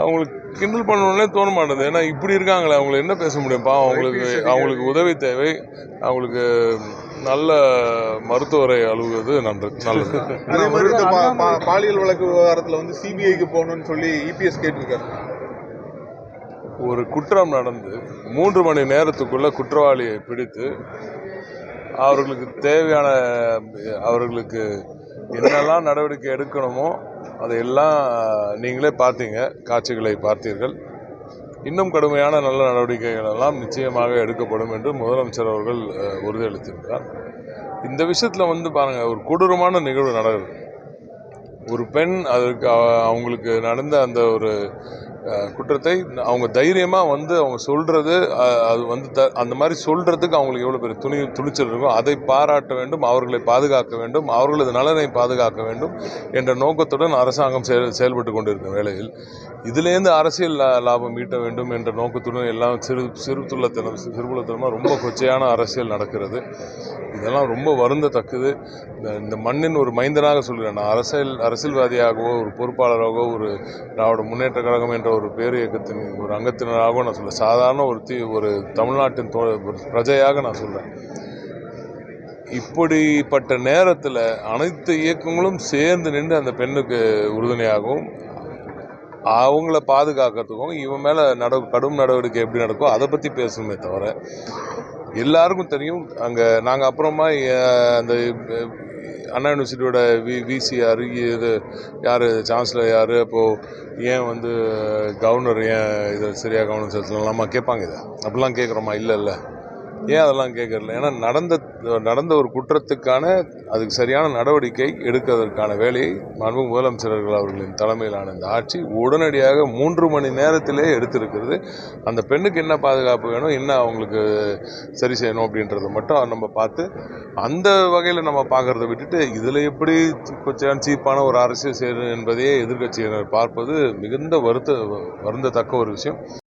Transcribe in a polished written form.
அவங்களுக்கு கிண்டல் பண்ணணுன்னே தோண மாட்டேது. ஏன்னா இப்படி இருக்காங்களே, அவங்களை என்ன பேச முடியும்ப்பா? அவங்களுக்கு உதவி தேவை, அவங்களுக்கு நல்ல மருத்துவரை அலுவலது நல்லது. அதே மாதிரி இந்த பாலியல் வழக்கு விவகாரத்தில் வந்து சிபிஐக்கு போகணும்னு சொல்லி இபிஎஸ் கேட்டிருக்காரு. ஒரு குற்றம் நடந்து 3 மணி நேரத்துக்குள்ள குற்றவாளியை பிடித்து அவர்களுக்கு தேவையான அவர்களுக்கு என்னெல்லாம் நடவடிக்கை எடுக்கணுமோ அதையெல்லாம் நீங்களே பார்த்தீங்க, காட்சிகளை பார்த்தீர்கள். இன்னும் கடுமையான நல்ல நடவடிக்கைகள் எல்லாம் நிச்சயமாக எடுக்கப்படும் என்று முதலமைச்சர் அவர்கள் உறுதியளித்திருக்கிறார். இந்த விஷயத்தில் வந்து பாருங்க, ஒரு கொடூரமான நிகழ்வு நடக்குது. ஒரு பெண் அதற்கு அவங்களுக்கு நடந்த அந்த ஒரு குற்றத்தை அவங்க தைரியமாக வந்து அவங்க சொல்கிறது, அது வந்து அந்த மாதிரி சொல்கிறதுக்கு அவங்களுக்கு எவ்வளோ பெரிய துணிச்சல் இருக்கும். அதை பாராட்ட வேண்டும், அவர்களை பாதுகாக்க வேண்டும், அவர்களது நலனை பாதுகாக்க வேண்டும் என்ற நோக்கத்துடன் அரசாங்கம் செயல்பட்டு கொண்டிருக்கும் வேளையில் இதிலேருந்து அரசியல் லாபம் ஈட்ட வேண்டும் என்ற நோக்கத்துடன் எல்லாம் சிறுபுலத்தனமாக ரொம்ப கொச்சையான அரசியல் நடக்கிறது. இதெல்லாம் ரொம்ப வருந்தத்தக்கது. இந்த மண்ணின் ஒரு மைந்தனாக சொல்கிறேன். நான் அரசியல்வாதியாகவோ ஒரு பொறுப்பாளராகவோ ஒரு திராவிட முன்னேற்ற கழகம் என்ற ஒரு பேர் இயக்கத்தின் ஒரு அங்கத்தினராகவும் நான் சொல்ல, சாதாரண ஒரு தமிழ்நாட்டின் பிரஜையாக நான் சொல்கிறேன். இப்படிப்பட்ட நேரத்தில் அனைத்து இயக்கங்களும் சேர்ந்து நின்று அந்த பெண்ணுக்கு உறுதுணையாகவும் அவங்கள பாதுகாக்கிறதுக்கும் இவன் மேலே கடும் நடவடிக்கை எப்படி நடக்கும் அதை பற்றி பேசணுமே தவிர, எல்லாருக்கும் தெரியும் அங்கே நாங்கள் அப்புறமா அந்த அண்ணா யூனிவர்சிட்டியோட விசி யார், இது யார், சான்சலர் யார், அப்போது ஏன் வந்து கவர்னர் ஏன் இதை சரியாக கவனம் செலுத்தலாமா கேட்பாங்க. இதை அப்படிலாம் கேட்குறோமா? இல்லை. ஏன் அதெல்லாம் கேட்கறதில்ல? ஏன்னா நடந்த ஒரு குற்றத்துக்கான அதுக்கு சரியான நடவடிக்கை எடுக்கிறதுக்கான வேலையை மாண்பு முதலமைச்சர்கள் அவர்களின் தலைமையிலான இந்த ஆட்சி உடனடியாக 3 மணி நேரத்திலே எடுத்திருக்கிறது. அந்த பெண்ணுக்கு என்ன பாதுகாப்பு வேணும், என்ன அவங்களுக்கு சரி செய்யணும் அப்படின்றத மட்டும் நம்ம பார்த்து அந்த வகையில் நம்ம பார்க்கறத விட்டுட்டு இதில் எப்படி கொஞ்சம் சீப்பான ஒரு அரசியல் செய்யணும் என்பதையே எதிர்க்கட்சியினர் பார்ப்பது மிகுந்த வருந்தத்தக்க ஒரு விஷயம்.